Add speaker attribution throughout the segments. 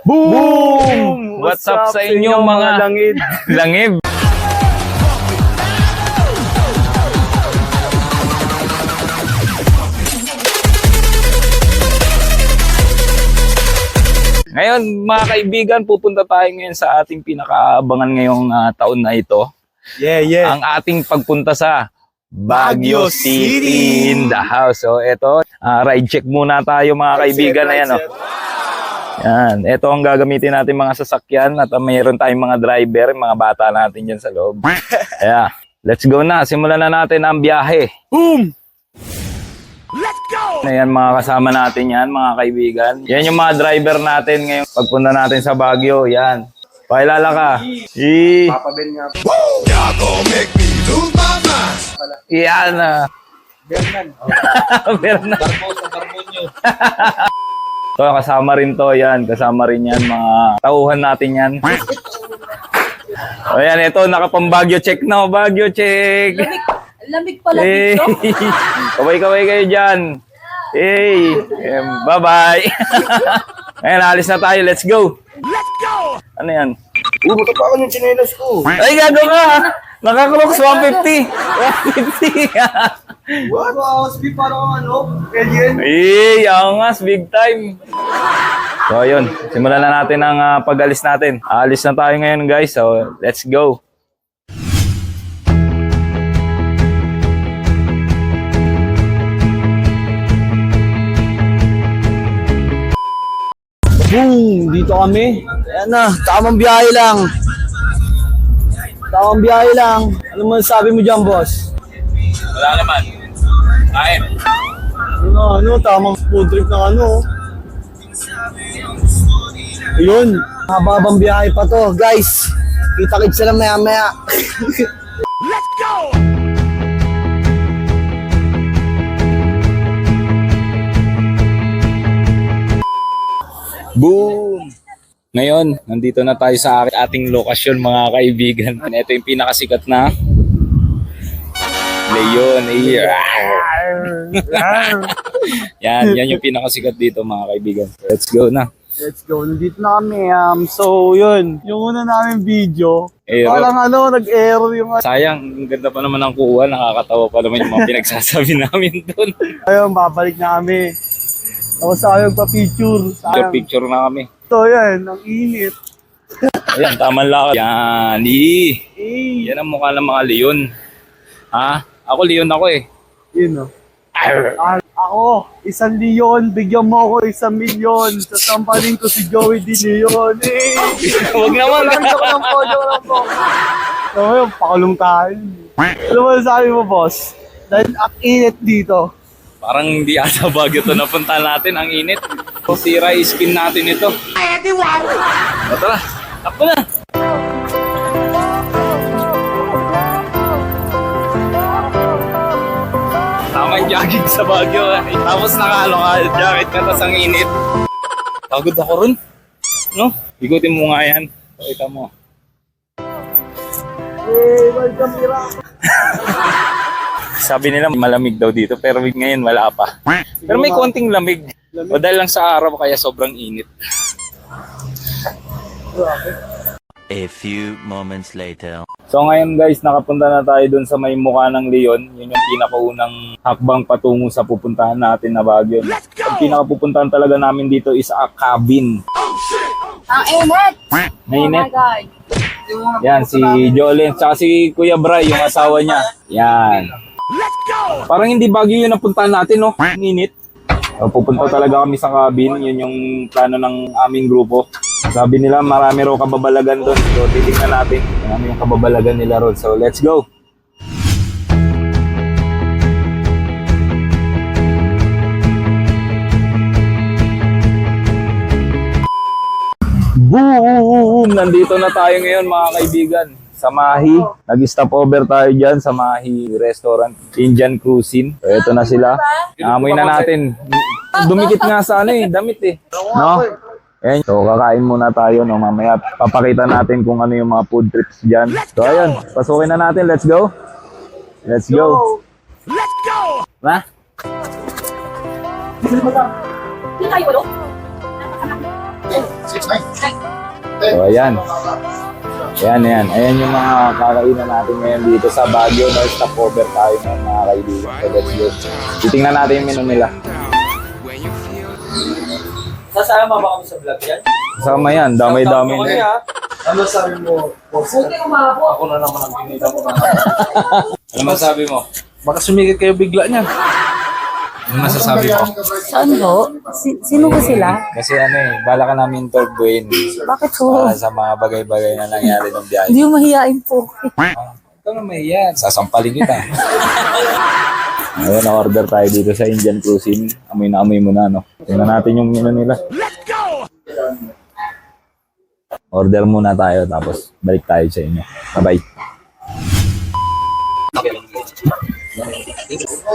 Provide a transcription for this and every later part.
Speaker 1: Boom! What's up sa inyo mga langib? Langib? Ngayon mga kaibigan, pupunta tayo ngayon sa ating pinakaabangan ngayong taon na ito. Ang ating pagpunta sa Baguio City in the house. So ito, ride check muna tayo mga kaibigan. Ayan, oh. Yan, ito ang gagamitin natin mga sasakyan at mayroon tayong mga driver, mga bata natin dyan sa loob. Kaya, let's go na. Simulan na natin ang biyahe. Boom! Let's go! Ayan mga kasama natin yan, mga kaibigan. Yan yung mga driver natin ngayon. Pagpunta natin sa Baguio, yan. Pakilala ka.
Speaker 2: Papa Ben nga po.
Speaker 1: Yan.
Speaker 2: Bernan.
Speaker 1: Bernan.
Speaker 2: Barbonyo.
Speaker 1: So, kasama rin to, yan. Kasama rin yan, mga tauhan natin yan. O yan, ito, nakapang-Baguio check na. Baguio check.
Speaker 3: Lamig pala dito.
Speaker 1: Kaway-kaway kayo dyan. Hey, bye-bye. Ngayon, alis na tayo. Let's go. Let's go! Ano yan?
Speaker 2: Buta pa ako ng chinelas ko.
Speaker 1: Ay, gago ka! Naka-Crocs 150. 150.
Speaker 2: What? Speed parang ano? Alien?
Speaker 1: Eh, angas, big time. So, ayun. Simulan na natin ang pag-alis natin. Alis na tayo ngayon, guys. So, let's go.
Speaker 2: Boom! Dito kami. Ayan na, tamang biyahe lang. Tamang biyahe lang. Ano man sabi mo dyan, boss?
Speaker 1: Wala naman. Kain.
Speaker 2: Ano, tamang food trip na ano. Ayun, habang biyahe pa to. Guys, kita-kits sila maya-maya.
Speaker 1: Let's go! Boom! Ngayon, nandito na tayo sa ating lokasyon mga kaibigan. Ito yung pinakasikat na Leon. Yan yung pinakasikat dito mga kaibigan. Let's go na.
Speaker 2: Let's go. Nandito na kami. So, yun. Yung una namin video.
Speaker 1: Error.
Speaker 2: Parang nag-error yung...
Speaker 1: Sayang, ang ganda pa naman ang kuha. Nakakatawa pa naman yung mga pinagsasabi namin doon.
Speaker 2: Ayun, babalik na kami. Tapos tayo magpa-picture.
Speaker 1: Picture na kami.
Speaker 2: So, yan. Ang init.
Speaker 1: Ayan, tamang lakad. Yan. Yan ang mukha ng mga leon. Ha? Ako leon ako eh.
Speaker 2: Yun, no? Ako, 1 leon. Bigyan mo ako 1,000,000. Sasampaling ko si Joey Di Leon.
Speaker 1: Huwag naman.
Speaker 2: Joke lang po. So, yun, pakulong tayo. Ano ba sabi mo, boss? Dahil ang init dito.
Speaker 1: Parang hindi ata Baguio to napunta natin. Ang init. So, sira i-spin natin ito. O, tara. Takbo na. Tamang jogging sa Baguio. Tapos naka-jacket ka, tas ang init. Pagod ako ron. No? Igutin mo nga yan. Pakita mo.
Speaker 2: Hey, welcome, Mira.
Speaker 1: Sabi nila malamig daw dito pero ngayon wala pa. Pero may konting lamig. O dahil lang sa araw kaya sobrang init.
Speaker 4: A few moments later.
Speaker 1: So ngayon guys, nakapunta na tayo dun sa may mukha ng Leon. Yun yung pinakaunang hakbang patungo sa pupuntahan natin na Baguio. Ang pinakapupuntahan talaga namin dito is a cabin.
Speaker 3: Ang init!
Speaker 1: Mainit.
Speaker 3: Oh my God.
Speaker 1: Yan, si Jolene, tsaka si Kuya Bray, yung asawa niya. Yan. Parang hindi Baguio yun ang puntahan natin, no? Ang init. So, pupunta talaga kami sa cabin. Yun yung plano ng aming grupo. Sabi nila marami raw kababalagan doon. So, titignan natin kung ano yung kababalagan nila ron. So, let's go! Boom! Nandito na tayo ngayon mga kaibigan. Sa Mahi. Nag-stop over tayo dyan sa Mahi Restaurant. Indian Cuisine. So, ito na sila. Amoy na natin. Dumikit nga sa ano eh. Damit eh. No? Ayan. So, kakain muna tayo. No? Mamaya papakita natin kung ano yung mga food trips dyan. So, ayun. Pasukin na natin. Let's go. Let's go. Let's go! Ha?
Speaker 3: Hindi kayo, ano?
Speaker 1: So, ayan. Ayan yung mga kakainan natin ngayon dito sa Baguio. Stopover tayo ngayon mga kaibigan. So, let's go. Titingnan natin yung menu nila.
Speaker 2: Sasama ba kami sa vlog yan?
Speaker 1: Kasama yan, damay-damay na.
Speaker 2: Ano sabi mo? Ako na naman ang pinita ko na.
Speaker 1: Ano masasabi mo?
Speaker 2: Baka sumigit kayo bigla niyan.
Speaker 1: Ano masasabi mo?
Speaker 3: Saan ho? Sino ba sila?
Speaker 1: Kasi bala ka namin interview
Speaker 3: Bakit ho?
Speaker 1: sa mga bagay-bagay na nangyari ng biyahe.
Speaker 3: Hindi mo mahihain po.
Speaker 1: Ikaw na may yan. Sasampalin kita. Ayun, na-order tayo dito sa Indian Cuisine. Amoy na amoy mo na, no? Tingnan natin yung menu nila. Order muna tayo, tapos balik tayo sa inyo. Bye-bye.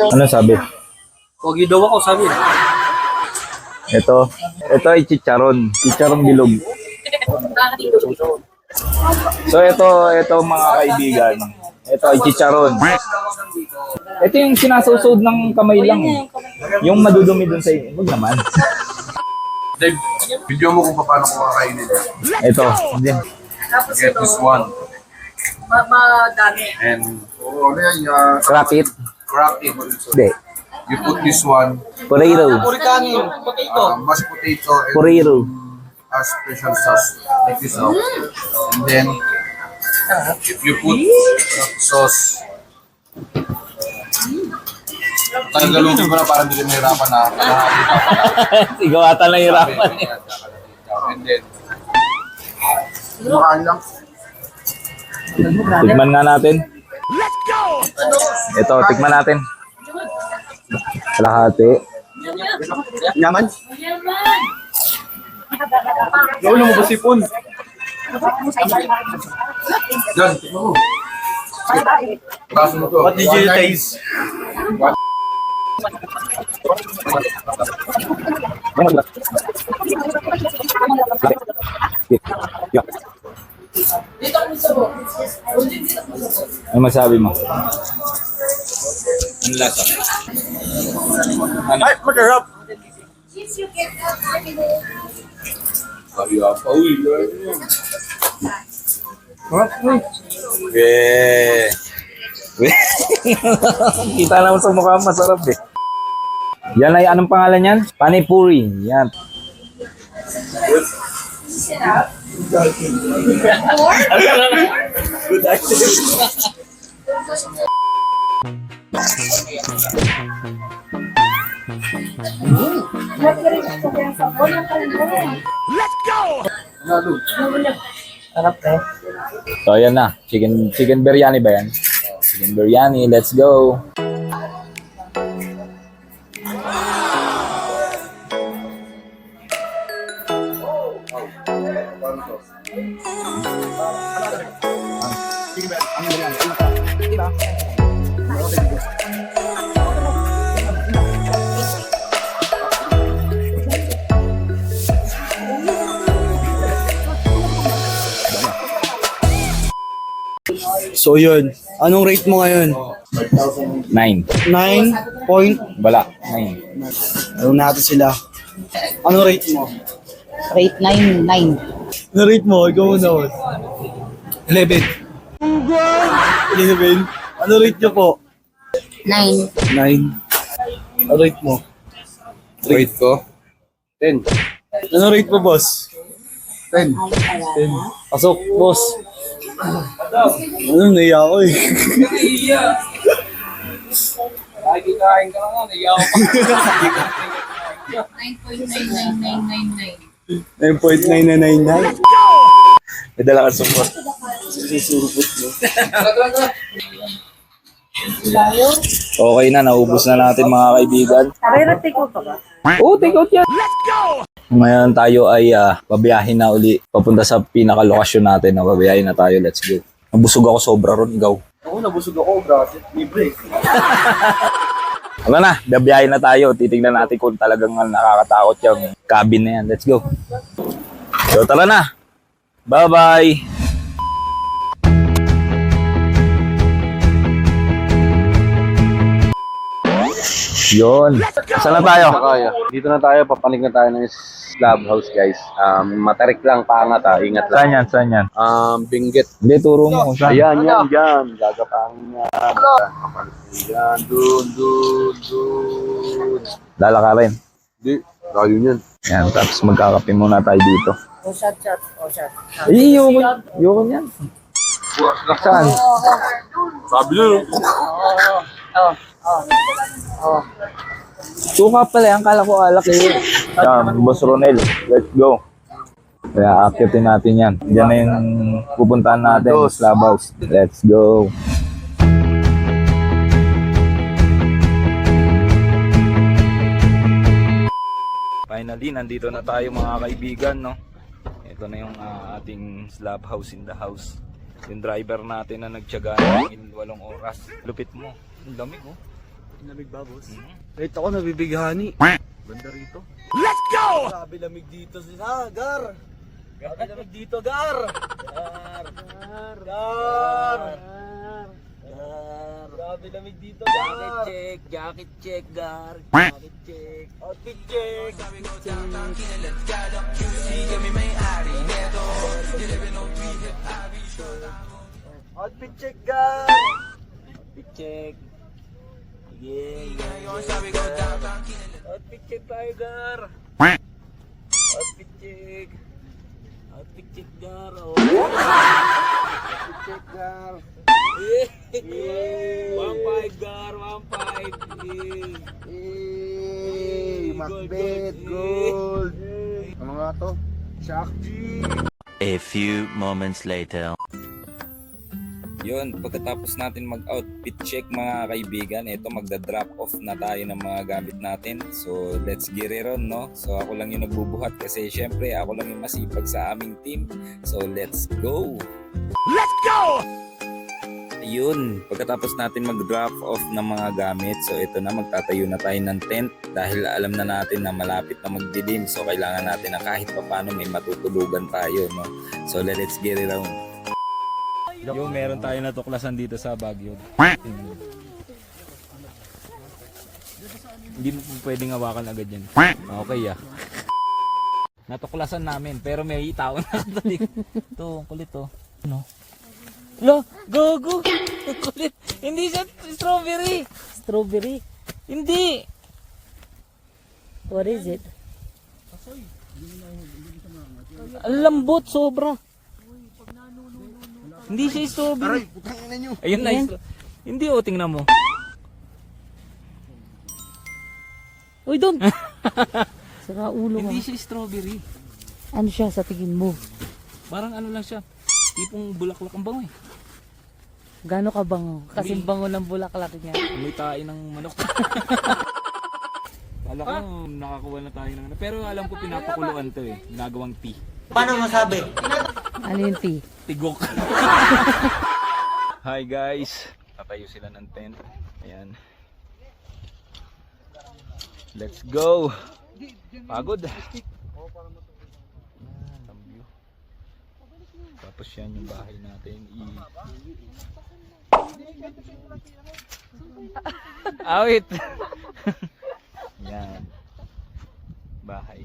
Speaker 1: Ano sabi?
Speaker 2: Pogi daw ako, sabi.
Speaker 1: Ito ay chicharon. Chicharon bilog. So ito mga kaibigan. Ito ay chicharon. Ito yung sinasusod ng kamay lang. Yung madudumi dun sa inyo. Huwag naman.
Speaker 5: Dave, video mo kung paano ko kakainin.
Speaker 1: Ito.
Speaker 5: Get this one.
Speaker 3: Madami.
Speaker 5: And
Speaker 1: Crack it.
Speaker 5: crack it.
Speaker 1: Hindi.
Speaker 5: You put this one,
Speaker 1: Potato.
Speaker 2: Kanin, potato.
Speaker 5: mashed potato and
Speaker 1: Potato.
Speaker 5: special sauce. Like this now. And then, if you put sauce, tagagalugin ko na parang hindi ka mahirapan na kalahati pa.
Speaker 1: Ikaw ata lang hirapan.
Speaker 5: And then, makain lang.
Speaker 1: Tikman nga natin. Let's go! Ito, tikman natin. Kalahati.
Speaker 2: Yaman? Gawin mo ba sipon?
Speaker 5: Yan, tignan mo. Kaso mo to.
Speaker 2: What did you taste?
Speaker 1: Ano masabi mo? Ang lasa.
Speaker 2: Ay, masarap.
Speaker 5: Sabi ka pa, uy.
Speaker 1: Kita naman sa mukha, masarap eh. Yan ay anong pangalan yan? Panipuri. Yan.
Speaker 2: Good activity.
Speaker 1: So ayan na. Chicken biryani ba yan? Chicken biryani. Let's go.
Speaker 2: So yun, anong rate mo ngayon?
Speaker 1: 9.
Speaker 2: 9 point.
Speaker 1: Bala. 9.
Speaker 2: Anong natin sila? Anong rate mo?
Speaker 3: Rate 9, 9.
Speaker 2: Anong rate mo? Ikaw muna. 11. 11. Anong rate nyo po?
Speaker 3: 9.
Speaker 2: 9. Anong rate mo?
Speaker 5: Rate ko? 10.
Speaker 2: Anong rate mo, boss?
Speaker 5: 10.
Speaker 2: 10. Pasok, boss. Ano, naiya ako eh.
Speaker 5: Kikain ka nga, naiyaw pa.
Speaker 3: 9.99999.
Speaker 2: 9.999.
Speaker 1: May dala ka support.
Speaker 2: Susurupot mo.
Speaker 1: Okay na, naubos na natin mga kaibigan.
Speaker 3: Take out ba?
Speaker 1: Oo, take out yan. Let's go! Ngayon tayo ay pabiyahin na uli. Papunta sa pinakalokasyon natin. Pabiyahin na tayo. Let's go. Nabusog ako sobra ron. Ikaw.
Speaker 2: Ako, nabusog ako, brother. Libre.
Speaker 1: Wala na. Babiyahin na tayo. Titignan natin kung talagang nakakatakot yung cabin na yan. Let's go. So tara na. Bye-bye. Yun. Saan na tayo?
Speaker 5: Kaya. Dito na tayo, papanig na tayo ng Clubhouse, guys. Matarik lang, paangat ingat lang.
Speaker 1: Saan yan? Saan yan?
Speaker 5: Binggit.
Speaker 1: Hindi, turo mo kung saan.
Speaker 5: Ayan, yan. Gagapangin yan. Yan, dun.
Speaker 1: Lalakarin.
Speaker 5: Di, layo yan.
Speaker 1: Yan, tapos magkakape muna tayo dito.
Speaker 3: O shot.
Speaker 1: Ay, yoko niyan. Saan?
Speaker 5: Sabi nyo.
Speaker 1: Suka pala yan, kala ko alak eh. Yan, Boss Ronel, let's go. Kaya akitin natin yan. Diyan na yung pupuntahan natin, Clubhouse. Let's go. Finally, nandito na tayo mga kaibigan, no? Ito na yung ating slab house in the house. Yung driver natin na nagtiyaga ng 8 oras. Lupit mo. Ang lamig, oh.
Speaker 2: Lamig ba, boss? Wait ako, nabibighani.
Speaker 5: Banda rito.
Speaker 1: Let's go!
Speaker 2: Grabe lamig dito sila, Gar. Grabe lamig dito, Gar. Gar. Grabe lamig dito, Gar. Jacket check, Gar. Jacket check. Outfit check. Outfit check, Gar. Outfit check. Yeah. Outfit check tayo, Gar. Outfit check. Outfit check, Gar. Oh. Outfit check, Gar. Yeah. 1.5, Gar. 1.5.
Speaker 5: Macbeth, gold. Ano nga to? Shakti.
Speaker 4: A few moments later.
Speaker 1: Yun, pagkatapos natin mag-outfit check mga kaibigan, ito magda-drop off na tayo ng mga gamit natin. So, let's get it on, no? So, ako lang yung nagbubuhat kasi syempre ako lang yung masipag sa aming team. So, let's go! Let's go! Ayun, pagkatapos natin mag-drop off ng mga gamit, so ito na, magtatayo na tayo ng tent dahil alam na natin na malapit na magdilim. So, kailangan natin na kahit paano may matutulugan tayo, no? So, let's get it on. Yung meron tayo natuklasan dito sa Baguio. Hindi mo pwedeng hawakan agad yan. Okay Natuklasan namin pero may tao na katalik. Ito, kulit to. Ano? Lo, go. Kulit. Hindi siya strawberry.
Speaker 3: Strawberry.
Speaker 1: Hindi.
Speaker 3: What is it?
Speaker 1: Ang lambot sobra. Hindi siya strawberry. Ayun na. Hindi tingnan mo.
Speaker 3: Uy, doon. Sira ulo mo.
Speaker 1: Hindi siya strawberry.
Speaker 3: Ano siya sa tingin mo?
Speaker 1: Parang ano lang siya. Tipong bulaklak ang bango eh.
Speaker 3: Gano'n ka bango? Kasing bango ng bulaklak niya.
Speaker 1: May tae ng manok. Kala ko nakakuha na tayo ng... Pero alam ko pinapakuluan to eh. Ginagawang tea.
Speaker 3: Ano yung tea?
Speaker 1: Tigok. Hi guys. Tatayo sila ng tent. Ayan. Let's go. Pagod. Tapos yan yung bahay natin. Awit. Yan. Bahay.